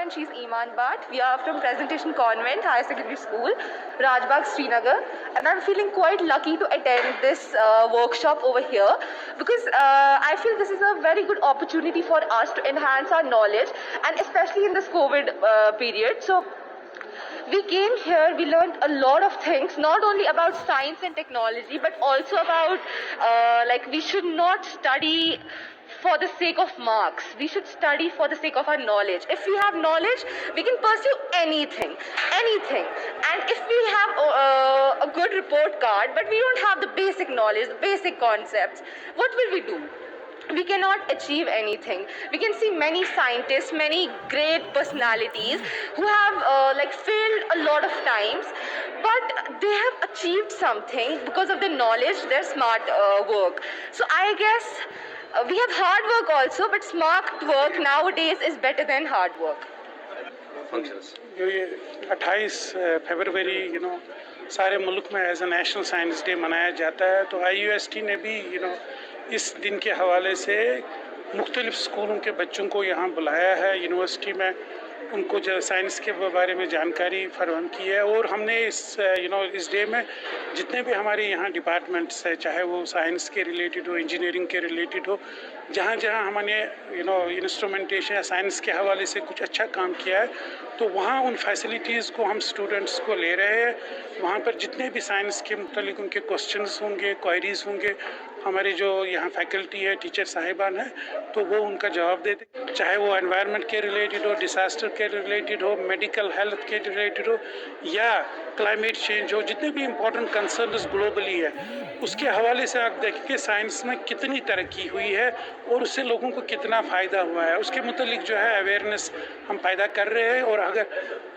and she's Iman Bhatt. We are from Presentation Convent Higher Secondary School, Rajbagh, Srinagar, and I'm feeling quite lucky to attend this workshop over here because I feel this is a very good opportunity for us to enhance our knowledge, and especially in this COVID period. So we came here, we learned a lot of things, not only about science and technology, but also about we should not study for the sake of marks. We should study for the sake of our knowledge. If we have knowledge, we can pursue anything. And if we have a good report card, but we don't have the basic knowledge, the basic concepts, what will we do? We cannot achieve anything. We can see many scientists, many great personalities who have failed a lot of times, but they have achieved something because of the knowledge, their smart work. So I guess we have hard work also, but smart work nowadays is better than hard work. Functions. 28 फरवरी सारे मुल्क में as a national science day मनाया जाता है, तो IUST ने भी इस दिन के हवाले से मुख्तलिफ स्कूलों के बच्चों को यहाँ बुलाया है यूनिवर्सिटी में, उनको जो साइंस के बारे में जानकारी फराहम की है। और हमने इस डे में जितने भी हमारे यहाँ डिपार्टमेंट्स है, चाहे वो साइंस के रिलेटेड हो, इंजीनियरिंग के रिलेटेड हो, जहाँ जहाँ हमने इंस्ट्रूमेंटेशन या साइंस के हवाले से कुछ अच्छा काम किया है, तो वहाँ उन फैसिलिटीज़ को हम स्टूडेंट्स को ले रहे हैं। वहाँ पर जितने भी साइंस के मुतालिक उनके क्वेश्चंस होंगे, क्वेरीज होंगे, हमारे जो यहाँ फैकल्टी है, टीचर साहिबान है, तो वो उनका जवाब देते, चाहे वो एनवायरनमेंट के रिलेटेड हो, डिसास्टर के रिलेटेड हो, मेडिकल हेल्थ के रिलेटेड हो, या क्लाइमेट चेंज हो, जितने भी इम्पोर्टेंट कंसर्न्स ग्लोबली है, उसके हवाले से आप देखें कि साइंस में कितनी तरक्की हुई है और उससे लोगों को कितना फ़ायदा हुआ है, उसके मुतालिक जो है अवेयरनेस हम पैदा कर रहे हैं। और अगर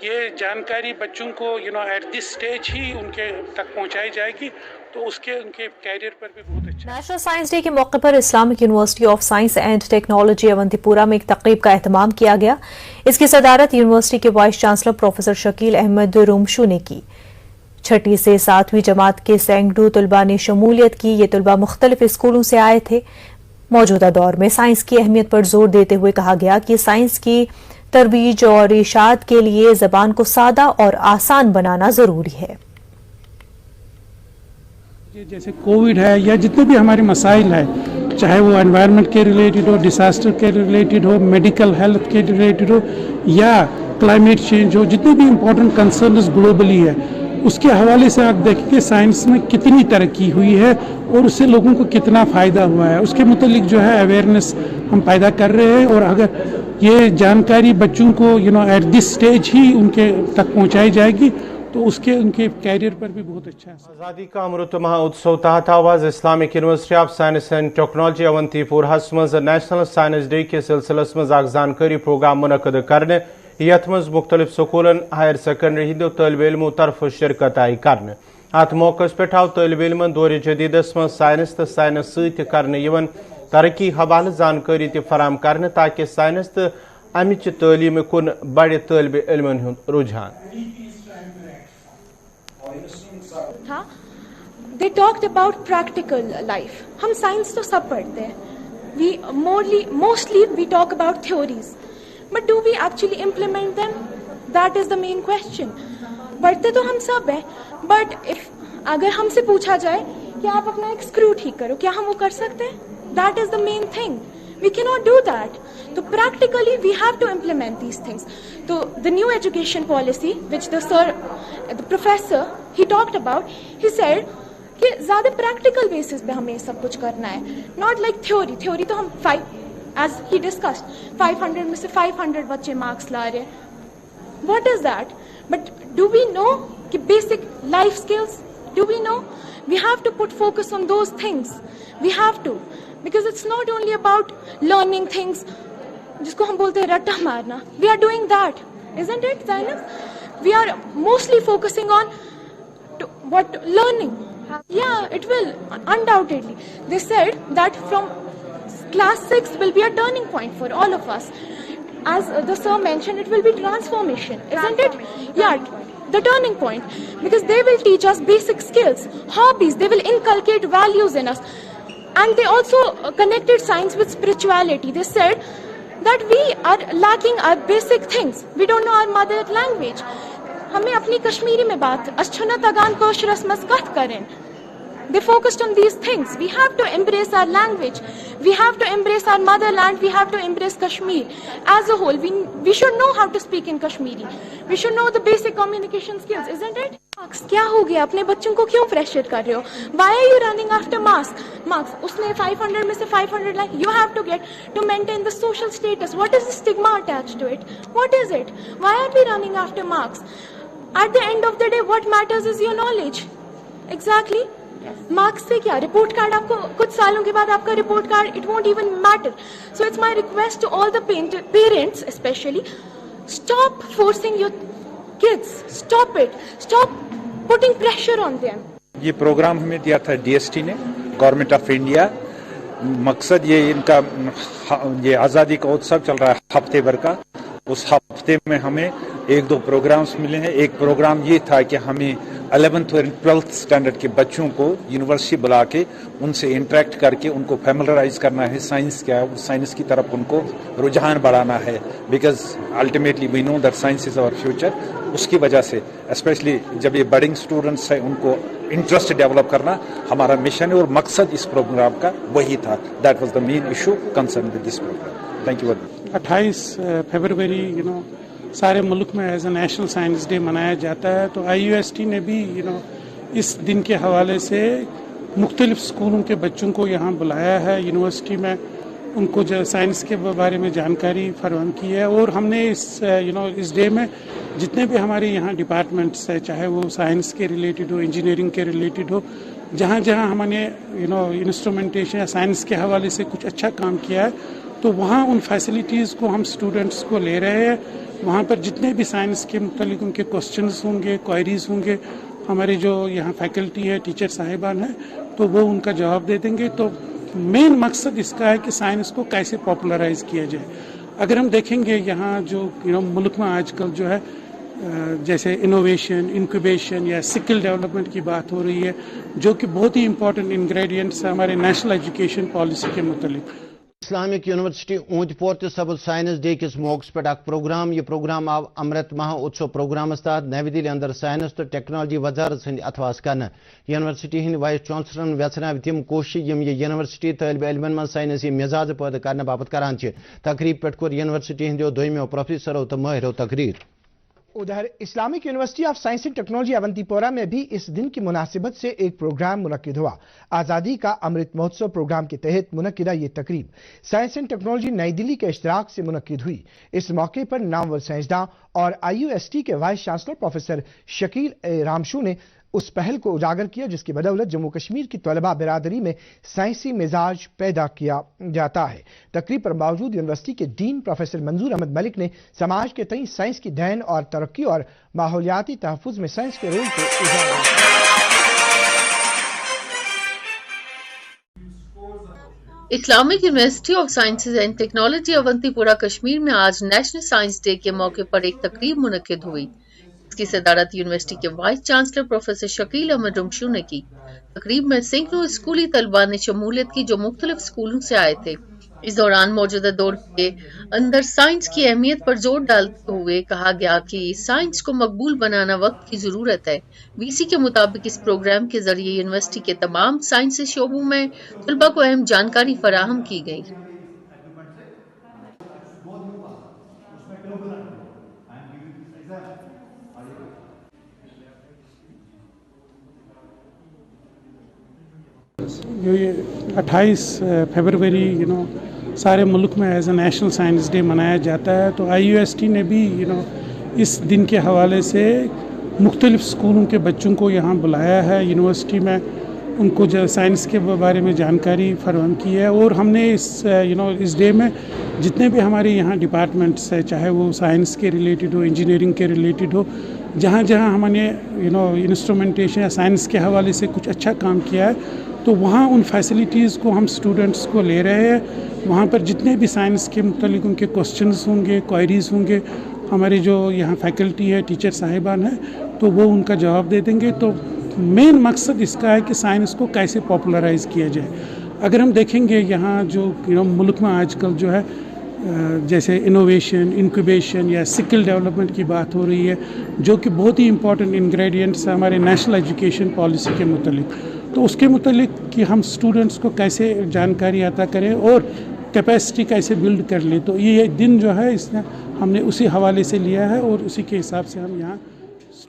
ये जानकारी बच्चों को एट दिस स्टेज ही उनके तक पहुंचाई जाएगी, तो उसके उनके कैरियर पर भी बहुत अच्छा। नेशनल साइंस डे के मौके पर Islamic university of science and technology Awantipora में एक तकरीब का एहतमाम किया गया। इसकी सदारत यूनिवर्सिटी के vice chancellor professor Shakeel Ahmad Rumshu ने की। 6वीं से 7वीं जमात के सैकड़ों तलबा ने शमूलियत की। ये तलबा मुख्तलिफ स्कूलों से आए थे। मौजूदा दौर में साइंस की अहमियत पर जोर देते हुए कहा गया कि साइंस की तरवीज और इशाअत के लिए ज़बान को सादा और आसान बनाना ज़रूरी है। जैसे कोविड है या जितने भी हमारे मसाइल है, चाहे वो एनवायरनमेंट के रिलेटेड हो, डिसास्टर के रिलेटेड हो, मेडिकल हेल्थ के रिलेटेड हो, या क्लाइमेट चेंज हो, जितने भी इम्पोर्टेंट कंसर्न्स ग्लोबली है, उसके हवाले से आप देखें कि साइंस में कितनी तरक्की हुई है और उससे लोगों को कितना फ़ायदा हुआ है, उसके मुतालिक जो है अवेयरनेस हम पैदा कर रहे हैं। और अगर ये जानकारी बच्चों को एट दिस स्टेज ही उनके तक पहुंचाई जाएगी, तो उसके उनके कैरियर पर भी बहुत अच्छा है। आज़ादी का अमृत महोत्सव तहत आवाज़ Islamic university of science and technology Awantipora मज नेशनल साइंस डे के सिलसिलस मज जानकारी प्रोग्राम मुनक़द करने, यथ मज मुख्तलिफ स्कूलन हायर सेकेंडरी हिंदो तालिब इल्मों तरफ शिरकत आई करने। अत मौके पे आव तालिब इल्मन दौर जदीदस मज साइंस तो साइंस सन्न तरक्की हवाले जानकारी फराहम करने, ताकि साइंस तो अमिच तालीम कुन बड़े तालिब इल्मन हुंद रुझान। They talked about practical life. हम साइंस तो सब पढ़ते हैं. Mostly we talk about theories. But do we actually implement them? That is the main question. पढ़ते तो हम सब हैं. But अगर हमसे पूछा जाए कि आप अपना एक स्क्रू ठीक करो, क्या हम वो कर सकते हैं? That is the main thing. We cannot do that. So practically we have to implement these things. So the new education policy, which the professor, he talked about, he said कि ज़्यादा practical basis पे हमें सब कुछ करना है. Not like theory. Theory तो हम as he discussed, 500 में से 500 बच्चे marks ला रहे हैं. What is that? But do we know कि basic life skills? Do we know? We have to put focus on those things. We have to. Because it's not only about learning things, जिसको हम बोलते हैं रट्टा मारना. We are doing that, isn't it, Zainab? We are mostly focusing on what learning. Yeah, it will, undoubtedly. They said that from class 6 will be a turning point for all of us. As the sir mentioned, it will be transformation, isn't it? Yeah, the turning point. Because they will teach us basic skills, hobbies, they will inculcate values in us. And they also connected science with spirituality. They said that we are lacking our basic things. We don't know our mother language. हमें अपनी कश्मीरी में बात अच्छुना तगान कोश रस्मस कथ करें. They focused on these things. We have to embrace our language. We have to embrace our motherland. We have to embrace Kashmir as a whole. We should know how to speak in Kashmiri. We should know the basic communication skills, isn't it? Marks क्या हो गया? अपने बच्चों को क्यों pressure कर रहे हो? Why are you running after marks? उसने 500 में से 500 लाए. You have to get to maintain the social status. What is the stigma attached to it? What is it? Why are we running after marks? At the end of the day, what matters is your knowledge. Exactly. Marks से क्या? Report card आपको कुछ सालों के बाद आपका report card it won't even matter. So it's my request to all the parents specially, stop forcing your kids. Stop it. Stop putting pressure on them. ये program हमें दिया था डीएसटी ने, गवर्नमेंट ऑफ इंडिया. मकसद ये इनका ये आज़ादी का उत्सव चल रहा है हफ्ते भर का. उस हफ्ते में हमें 1-2 प्रोग्राम्स मिले हैं. एक प्रोग्राम ये था कि हमें 11th और 12th स्टैंडर्ड के बच्चों को यूनिवर्सिटी बुला के उनसे इंटरेक्ट करके उनको फैमिलराइज करना है. साइंस क्या है, साइंस की तरफ उनको रुझान बढ़ाना है. Because ultimately we know that science is our future. उसकी वजह से स्पेशली जब ये बडिंग स्टूडेंट्स हैं उनको इंटरेस्ट डेवलप करना हमारा मिशन है और मकसद इस प्रोग्राम का वही था. That was the main issue concern with this program. Thank you very much. 28 फरवरी सारे मुल्क में as a national science day मनाया जाता है. तो IUST ने भी इस दिन के हवाले से मुख्तलिफ स्कूलों के बच्चों को यहाँ बुलाया है यूनिवर्सिटी में. उनको जो साइंस के बारे में जानकारी फराहम की है. और हमने इस डे में जितने भी हमारे यहाँ डिपार्टमेंट्स है, चाहे वो साइंस के रिलेटेड हो, इंजीनियरिंग के रिलेटेड हो, जहाँ जहाँ हमने इंस्ट्रूमेंटेशन या साइंस के हवाले से कुछ अच्छा काम किया है, तो वहाँ उन फैसिलिटीज़ को हम स्टूडेंट्स को ले रहे हैं. वहाँ पर जितने भी साइंस के मुतालिक उनके क्वेश्चंस होंगे, क्वेरीज होंगे, हमारे जो यहाँ फैकल्टी है, टीचर साहिबान हैं, तो वो उनका जवाब दे देंगे. तो मेन मकसद इसका है कि साइंस को कैसे पॉपुलराइज किया जाए. अगर हम देखेंगे यहाँ जो मुल्क में आजकल जो है जैसे इनोवेशन, इंक्यूबेशन या स्किल डेवलपमेंट की बात हो रही है, जो कि बहुत ही इंपॉर्टेंट इंग्रेडिएंट्स है हमारे नेशनल एजुकेशन पॉलिसी के मुतालिक. इस्लामिक यूनिवर्सिटी ऊंटपोर सबुल साइंस डे किस मौके पर प्रोग्राम. यह प्रोग्राम आव अमृत महोत्सव प्रोग्राम तहत नवी दिल्ली अंदर साइंस तो टेक्नोलॉजी वजारत हंद अथवास कर. यूनिवर्सिटी हंद वाइस चांसलर वेचन तम कोशिश यम यूनिवर्सिटी तलब इलमन मज साइंसी मिजाज पैदा करने बाबत करान. तकरीब पे कोर यूनिवर्सिटी हंदो दोयमो प्रोफेसरों तो माहिरों तकरीर. उधर Islamic university of science and technology Awantipora में भी इस दिन की मुनासिबत से एक प्रोग्राम मुनक्किद हुआ. आज़ादी का अमृत महोत्सव प्रोग्राम के तहत मुनक्किदा ये तकरीब साइंस एंड टेक्नोलॉजी नई दिल्ली के इश्तराक से मुनक्किद हुई. इस मौके पर नामवर साइंसदान और IUST के वाइस चांसलर प्रोफेसर शकील रामशू ने उस पहल को उजागर किया जिसकी बदौलत जम्मू कश्मीर की तलबा बिरादरी में साइंसी मिजाज पैदा किया जाता है. तकरीब पर मौजूद यूनिवर्सिटी के डीन प्रोफेसर मंजूर अहमद मलिक ने समाज के तई साइंस की देन और तरक्की और माहौलियाती तहफ़्फ़ुज़ में साइंस के रोल को उजागर किया. Islamic university of sciences and technology Awantipora Kashmir में आज नेशनल साइंस डे के मौके पर एक तकरीब मुनक्किद हुई. इसकी सदारत यूनिवर्सिटी के vice chancellor professor Shakeel Ahmad Rumshu ने की. तकरीब में सैकड़ों स्कूली तलबा ने शमूलियत की जो मुख्तलिफ स्कूलों से आए थे. इस दौरान मौजूदा दौर के अंदर साइंस की अहमियत पर जोर डालते हुए कहा गया कि साइंस को मकबूल बनाना वक्त की जरूरत है. VC के मुताबिक इस प्रोग्राम के जरिए यूनिवर्सिटी के तमाम साइंसी शोबों में तलबा को अहम जानकारी फराहम की गई. ये 28 फरवरी सारे मुल्क में as a national science day मनाया जाता है. तो IUST ने भी इस दिन के हवाले से मुख्तलिफ स्कूलों के बच्चों को यहाँ बुलाया है यूनिवर्सिटी में. उनको जो साइंस के बारे में जानकारी फराहम की है. और हमने इस डे में जितने भी हमारे यहाँ डिपार्टमेंट्स है, चाहे वो साइंस के रिलेटेड हो, इंजीनियरिंग के रिलेटेड हो, जहाँ जहाँ हमने इंस्ट्रूमेंटेशन या साइंस के हवाले से कुछ अच्छा काम किया है, तो वहाँ उन फैसिलिटीज़ को हम स्टूडेंट्स को ले रहे हैं. वहाँ पर जितने भी साइंस के मुतालिक उनके क्वेश्चंस होंगे, क्वेरीज होंगे, हमारे जो यहाँ फैकल्टी है, टीचर साहिबान हैं, तो वो उनका जवाब दे देंगे. तो मेन मकसद इसका है कि साइंस को कैसे पॉपुलराइज किया जाए. अगर हम देखेंगे यहाँ जो मुल्क में आजकल जो है जैसे इनोवेशन, इंक्यूबेशन या स्किल डेवलपमेंट की बात हो रही है, जो कि बहुत ही इंपॉर्टेंट इंग्रेडिएंट्स है हमारे नेशनल एजुकेशन पॉलिसी के मुतालिक। तो उसके मुतालिक कि हम स्टूडेंट्स को कैसे जानकारी अता करें और कैपेसिटी कैसे बिल्ड कर ले, तो ये दिन जो है इसने हमने उसी हवाले से लिया है और उसी के हिसाब से हम यहाँ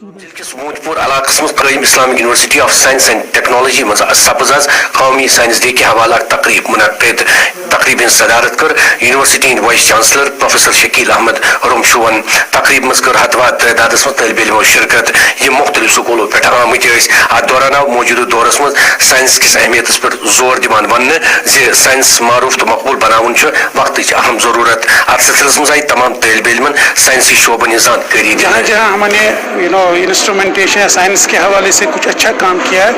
मूजपुर इलाकस मज कायम Islamic university of science and technology मज सपज कौमी साइंस डे के हवाला तकरीब मुनक़िद। तकरीबन सदारत कर university vice chancellor professor Shakeel Ahmad रुमशुवन। तकरीब मज कर हतवात तदादस मज तलब इल्मो शिरकत ये मुख्तलिफ स्कूलों पे आमत। अत दौरान आव मौजूदा दौरस मज साइंस किस अहमियत पर जोर दिवान वन जे साइंस मारूफ तो मकबूल बनावन वक्त अहम जरूरत। अत सिलसिलस मज आई तमाम तलब इल्मन साइंसी शोबन जानकारी। जहाँ जहाँ हमने इंस्ट्रूमेंटेशन या साइंस के हवाले से कुछ अच्छा काम किया है,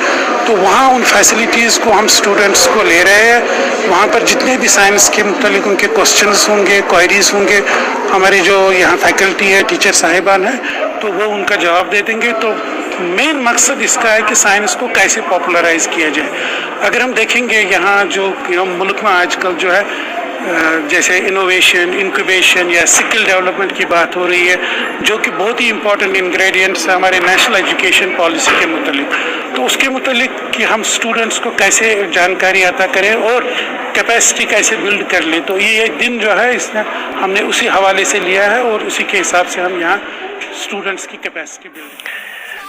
तो वहाँ उन फैसिलिटीज़ को हम स्टूडेंट्स को ले रहे हैं। वहाँ पर जितने भी साइंस के मुतालिक उनके क्वेश्चंस होंगे, क्वेरीज होंगे, हमारे जो यहाँ फैकल्टी है, टीचर साहिबान है, तो वो उनका जवाब दे देंगे। तो मेन मकसद इसका है कि साइंस को कैसे पॉपुलराइज किया जाए। अगर हम देखेंगे यहाँ जो मुल्क में आजकल जो है जैसे इनोवेशन, इंक्यूबेशन या स्किल डेवलपमेंट की बात हो रही है, जो कि बहुत ही इंपॉर्टेंट इंग्रेडिएंट्स है हमारे नेशनल एजुकेशन पॉलिसी के मुतालिक। तो उसके मुतालिक कि हम स्टूडेंट्स को कैसे जानकारी अता करें और कैपेसिटी कैसे बिल्ड कर लें, तो ये दिन जो है इसने हमने उसी हवाले से लिया है और उसी के हिसाब से हम यहाँ स्टूडेंट्स की capacity build.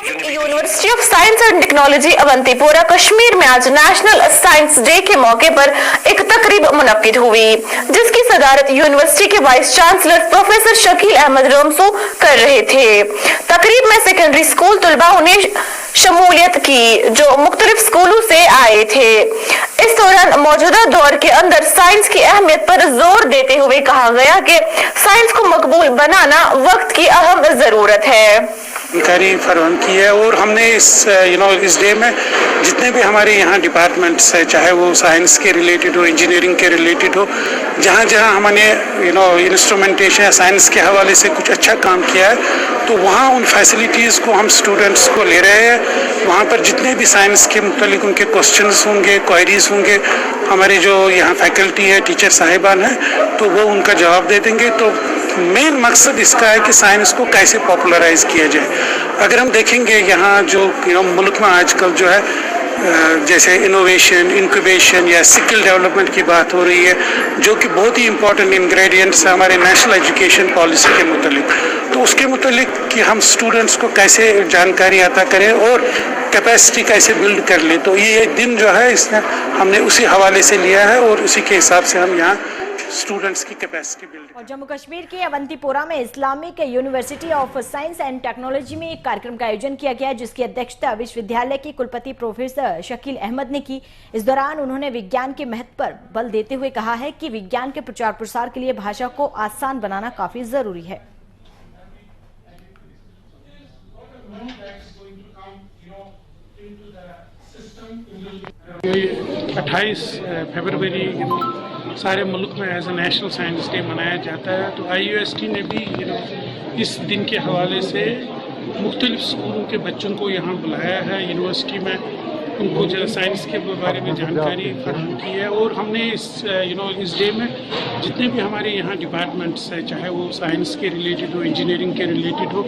University of science and technology Awantipora Kashmir में आज नेशनल साइंस डे के मौके पर एक तकरीब मुनक्किद हुई, जिसकी सदारत यूनिवर्सिटी के vice chancellor professor Shakeel Ahmad Rumshu कर रहे थे। तकरीब में सेकेंडरी स्कूल तलबा ने शमूलियत की जो मुख्तलिफ स्कूलों से आए थे। इस दौरान मौजूदा दौर के अंदर साइंस की अहमियत पर जोर देते हुए कहा गया कि साइंस को मकबूल बनाना वक्त की अहम जरूरत है। जानकारी फराहम की है और हमने इस डे में जितने भी हमारे यहाँ डिपार्टमेंट्स है, चाहे वो साइंस के रिलेटेड हो, इंजीनियरिंग के रिलेटेड हो, जहाँ जहाँ हमने इंस्ट्रूमेंटेशन या साइंस के हवाले से कुछ अच्छा काम किया है, तो वहाँ उन फैसिलिटीज़ को हम स्टूडेंट्स को ले रहे हैं। वहाँ पर जितने भी साइंस के मुतालिक उनके क्वेश्चंस होंगे, क्वेरीज होंगे, हमारे जो यहाँ फैकल्टी है, टीचर साहिबान है, तो वो उनका जवाब दे देंगे। तो मेन मकसद इसका है कि साइंस को कैसे पॉपुलराइज किया जाए। अगर हम देखेंगे यहाँ जो मुल्क में आजकल जो है जैसे इनोवेशन, इंक्यूबेशन या स्किल डेवलपमेंट की बात हो रही है, जो कि बहुत ही इंपॉर्टेंट इंग्रेडिएंट्स है हमारे नेशनल एजुकेशन पॉलिसी के मुतालिक। तो उसके मुतालिक कि हम स्टूडेंट्स को कैसे जानकारी अता करें और कैपेसिटी कैसे बिल्ड कर ले, तो ये दिन जो है इसने हमने उसी हवाले से लिया है और उसी के हिसाब से हम यहाँ स्टूडेंट्स की कैपेसिटी बिल्ड। और जम्मू कश्मीर के अवंतीपोरा में Islamic university of science and technology में एक कार्यक्रम का आयोजन किया गया, जिसकी अध्यक्षता विश्वविद्यालय के कुलपति प्रोफेसर शकील अहमद ने की। इस दौरान उन्होंने विज्ञान के महत्व पर बल देते हुए कहा है कि विज्ञान के प्रचार प्रसार के लिए भाषा को आसान बनाना काफी जरूरी है। 28 फरवरी सारे मुल्क में as a national science day मनाया जाता है। तो IUST ने भी इस दिन के हवाले से मुख्तलिफ स्कूलों के बच्चों को यहाँ बुलाया है यूनिवर्सिटी में, उनको जो साइंस के बारे में जानकारी फराहम की है। और हमने इस डे में जितने भी हमारे यहाँ डिपार्टमेंट्स हैं, चाहे वो साइंस के रिलेटेड हो, इंजीनियरिंग के रिलेटेड हो,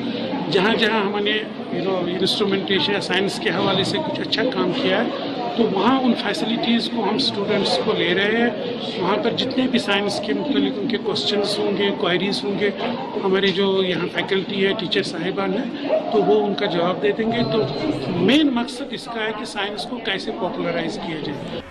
जहाँ जहाँ हमने इंस्ट्रूमेंटेशन या साइंस के हवाले से कुछ अच्छा काम किया है, तो वहाँ उन फैसिलिटीज़ को हम स्टूडेंट्स को ले रहे हैं। वहाँ पर जितने भी साइंस के मुतालिक उनके क्वेश्चंस होंगे, क्वेरीज होंगे, हमारे जो यहाँ फैकल्टी है, टीचर साहिबान है, तो वो उनका जवाब दे देंगे। तो मेन मकसद इसका है कि साइंस को कैसे पॉपुलराइज किया जाए।